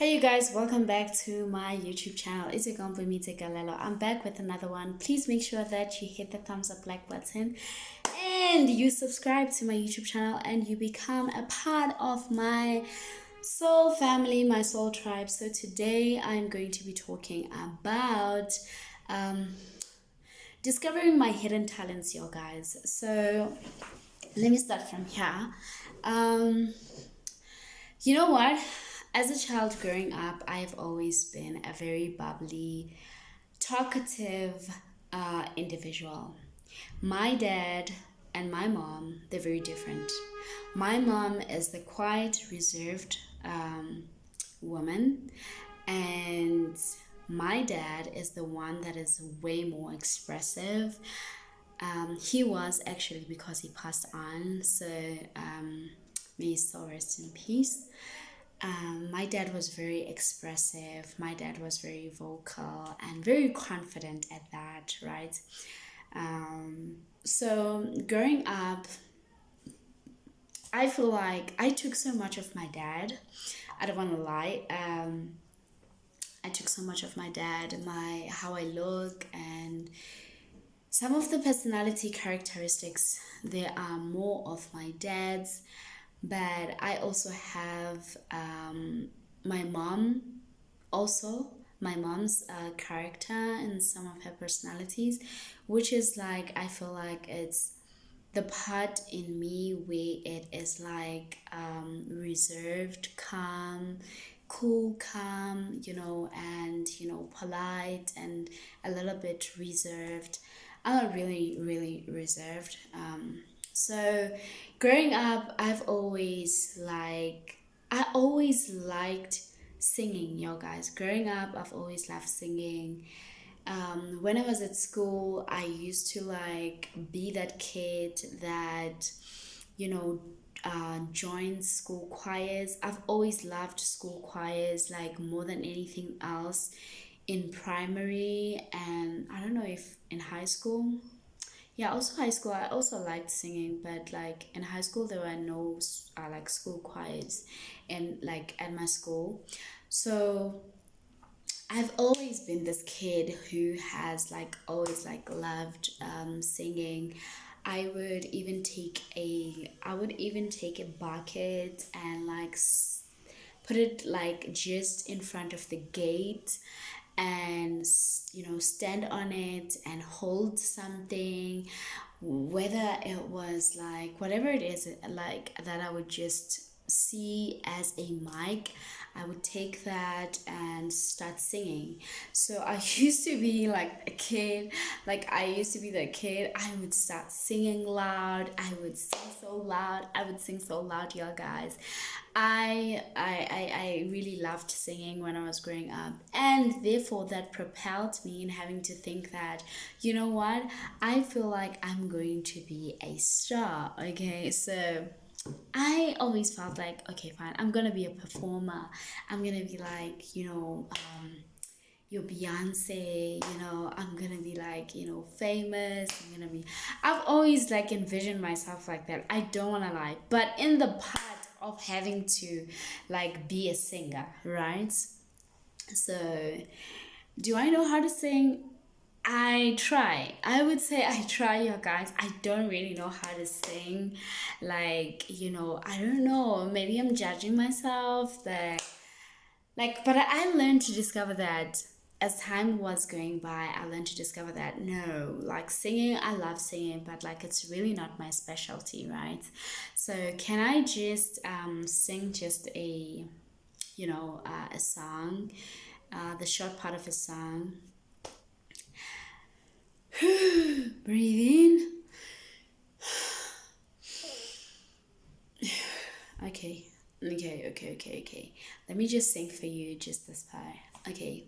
Hey you guys, welcome back to my YouTube channel. It's your girl Vumite Galelo. I'm back with another one. Please make sure that you hit the thumbs up like button and you subscribe to my YouTube channel and you become a part of my soul family, my soul tribe. So today I'm going to be talking about discovering my hidden talents, you guys. So let me start from here. You know what? As a child growing up, I've always been a very bubbly, talkative individual. My dad and my mom, they're very different. My mom is the quiet, reserved woman, and my dad is the one that is way more expressive. He was actually, because he passed on, so may his soul rest in peace. My dad was very expressive. My dad was very vocal and very confident at that, right? So growing up, I feel like I took so much of my dad. I don't want to lie. I took so much of my dad, my how I look, and some of the personality characteristics. There are more of my dad's, but I also have my mom, also my mom's character and some of her personalities, which is like I feel like it's the part in me where it is like reserved, calm, cool, calm, and polite and a little bit reserved. I'm not really reserved. So growing up, I always liked singing, guys. Growing up, I've always loved singing. When I was at school, I used to like be that kid that, you know, joined school choirs. I've always loved school choirs like more than anything else in primary, and I don't know if in high school. Yeah, also high school. I also liked singing, but like in high school, there were no like school choirs, and like at my school. So I've always been this kid who has like always like loved singing. I would even take a bucket and like put it like just in front of the gate and stand on it and hold something, whether it was like whatever it is like that I would just see as a mic. I would take that and start singing. So I used to be like a kid, like I used to be the kid. I would start singing loud. I would sing so loud. I would sing so loud, y'all guys. I really loved singing when I was growing up, and therefore that propelled me in having to think that, you know what, I feel like I'm going to be a star. Okay, so I always felt like, okay, fine, I'm gonna be a performer. I'm gonna be like, your Beyonce, I'm gonna be like, famous. I've always like envisioned myself like that. I don't wanna lie. But in the part of having to like be a singer, right? So, do I know how to sing? I try. I would say I try, you guys. I don't really know how to sing. Like, I don't know. Maybe I'm judging myself that, like, but I learned to discover that as time was going by, I learned to discover that no, like singing, I love singing, but like it's really not my specialty, right? So, can I just sing just a song, the short part of a song? Breathe in. Okay. Okay. Let me just sing for you just this part. Okay.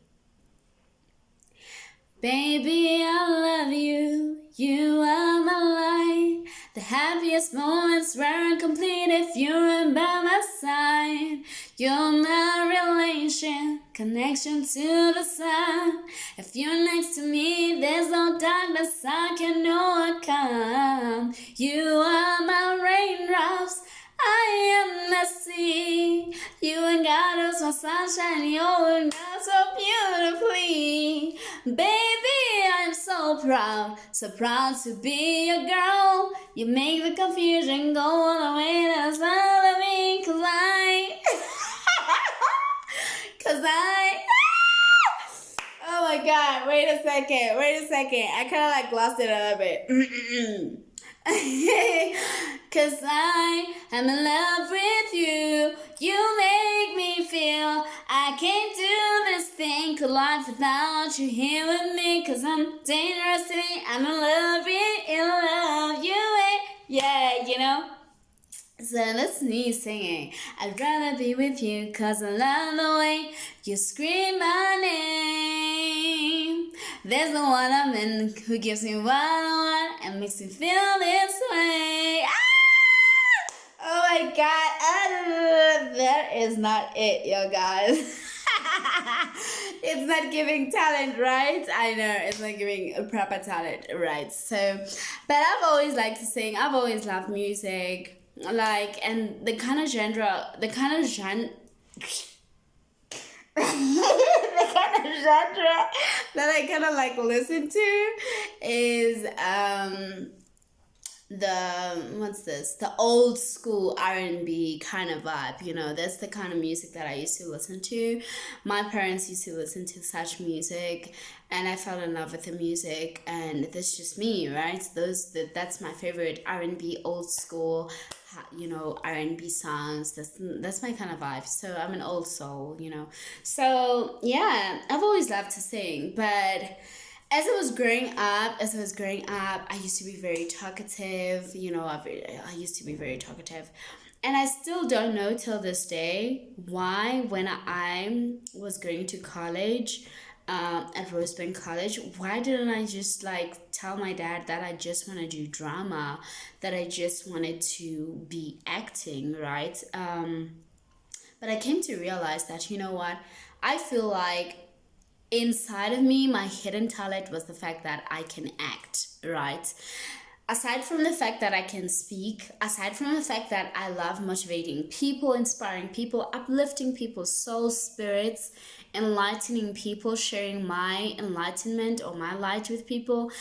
Baby, I love you. You are my light. The happiest moments weren't complete if you weren't by my side. You're my relation, connection to the sun. If you're next to me, there's no darkness I can overcome. You are my raindrops. I am the sea. You and God is my sunshine. You and God so beautifully. Baby, I'm so proud to be your girl. You make the confusion go all the way to the side of me. Cause I oh my god, wait a second. I kind of like lost it a little bit. Cause I am in love with you. You make me feel I can't do this thing called life without you here with me. Cause I'm dangerous today. I'm in love you. Yeah, you know? So that's me singing. I'd rather be with you cause I love the way you scream my name. There's no one I'm in who gives me what I want and makes me feel this way. Oh my god, that is not it, yo guys. It's not giving talent, right? I know, it's not giving a proper talent, right? So, but I've always liked to sing. I've always loved music. Like, and the kind of genre, the kind of genre that I kind of like listen to is the old school R&B kind of vibe, you know. That's the kind of music that I used to listen to. My parents used to listen to such music, and I fell in love with the music, and that's just me, right? That's my favorite R&B, old school, you know, R&B songs. That's my kind of vibe. So I'm an old soul, you know. So yeah, I've always loved to sing, but as I was growing up, I used to be very talkative. You know, I used to be very talkative, and I still don't know till this day why when I was going to college, at Rosebank College, why didn't I just like tell my dad that I just want to do drama, that I just wanted to be acting, right? But I came to realize that, you know what, I feel like inside of me, my hidden talent was the fact that I can act, right? Aside from the fact that I can speak, aside from the fact that I love motivating people, inspiring people, uplifting people's soul spirits, enlightening people, sharing my enlightenment or my light with people,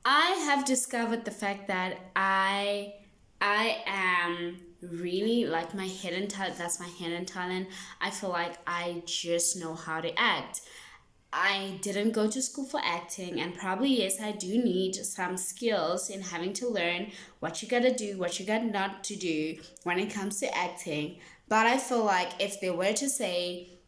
I have discovered the fact that I am really like my hidden talent. That's my hidden talent. I feel like I just know how to act. I didn't go to school for acting, and probably, yes, I do need some skills in having to learn what you gotta do, what you got not to do when it comes to acting. But I feel like if they were to say,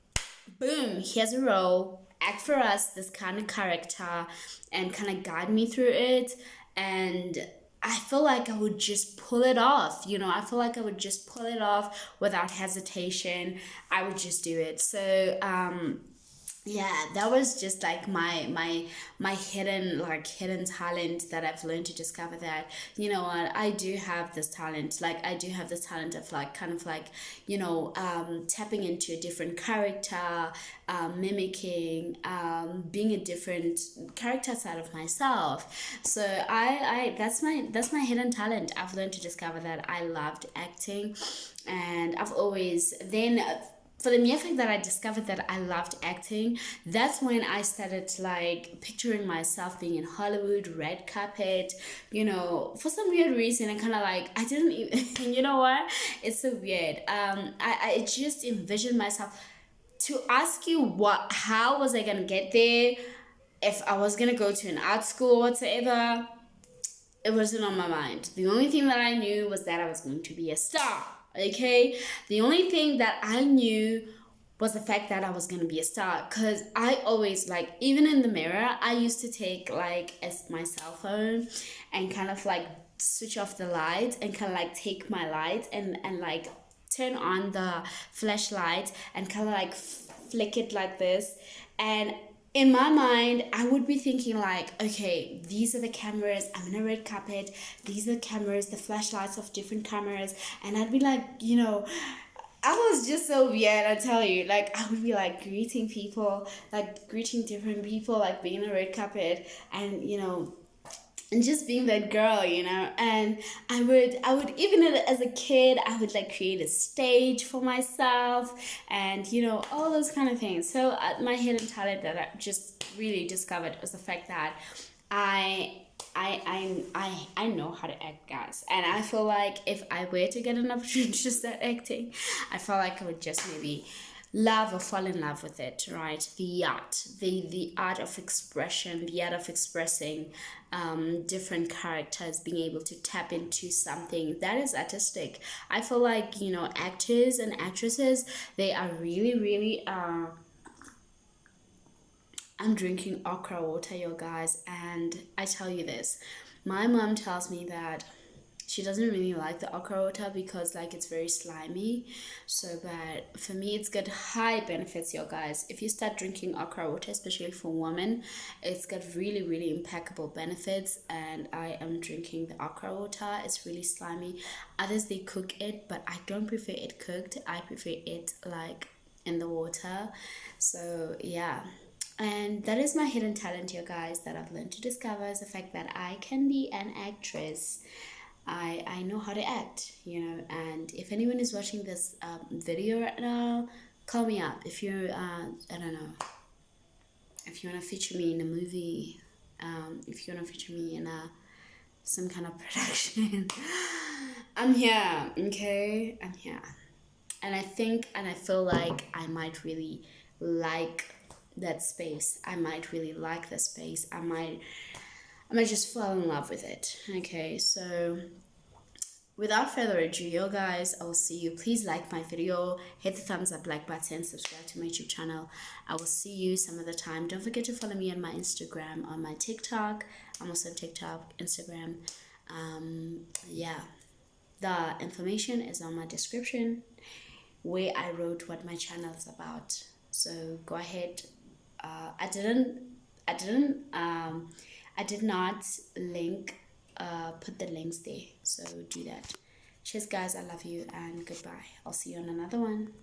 boom, here's a role, act for us this kind of character, and kind of guide me through it, and I feel like I would just pull it off. You know, I feel like I would just pull it off without hesitation. I would just do it. So, yeah, that was just like my hidden talent that I've learned to discover, that you know what, I do have this talent. Like I do have this talent of like kind of like, you know, tapping into a different character, mimicking, being a different character side of myself. So I that's my hidden talent. I've learned to discover that I loved acting, and I've always then, for the mere fact that I discovered that I loved acting, that's when I started like picturing myself being in Hollywood, red carpet, you know, for some weird reason. I kind of like, I didn't even, you know what? It's so weird. I just envisioned myself. To ask you how was I going to get there? If I was going to go to an art school or whatsoever, it wasn't on my mind. The only thing that I knew was that I was going to be a star. Okay, the only thing that I knew was the fact that I was gonna be a star, because I always, like, even in the mirror, I used to take like my cell phone and kind of like switch off the light and kind of like take my light and like turn on the flashlight and kind of like flick it like this, and in my mind, I would be thinking like, okay, these are the cameras, I'm in a red carpet, these are the cameras, the flashlights of different cameras, and I'd be like, you know, I was just so weird, I tell you. Like, I would be like greeting people, like greeting different people, like being in a red carpet, and you know, and just being that girl, and I would even as a kid, I would like create a stage for myself, and all those kind of things. So my hidden talent that I just really discovered was the fact that I I know how to act, guys, and I feel like if I were to get an opportunity to start acting, I feel like I would just maybe love or fall in love with it, right? The art of expression, the art of expressing different characters, being able to tap into something that is artistic. I feel like actors and actresses, they are really really I'm drinking okra water, you guys, and I tell you this, my mom tells me that she doesn't really like the okra water because like it's very slimy. So, but for me, it's got high benefits, you guys. If you start drinking okra water, especially for women, it's got really really impeccable benefits. And I am drinking the okra water. It's really slimy. Others they cook it, but I don't prefer it cooked. I prefer it like in the water. So yeah, and that is my hidden talent, you guys, that I've learned to discover is the fact that I can be an actress. I know how to act, and if anyone is watching this video right now, call me up. If you're, I don't know, if you want to feature me in a movie, if you want to feature me in some kind of production, I'm here, okay? I'm here. And I think and I feel like I might really like that space. I might really like the space. I might just fall in love with it. Okay, so without further ado, yo guys, I will see you. Please like my video, hit the thumbs up like button, subscribe to my YouTube channel. I will see you some other time. Don't forget to follow me on my Instagram, on my TikTok. I'm also on TikTok, Instagram. Yeah, the information is on my description where I wrote what my channel is about. So go ahead. I didn't, I did not put the links there. So do that. Cheers, guys. I love you and goodbye. I'll see you on another one.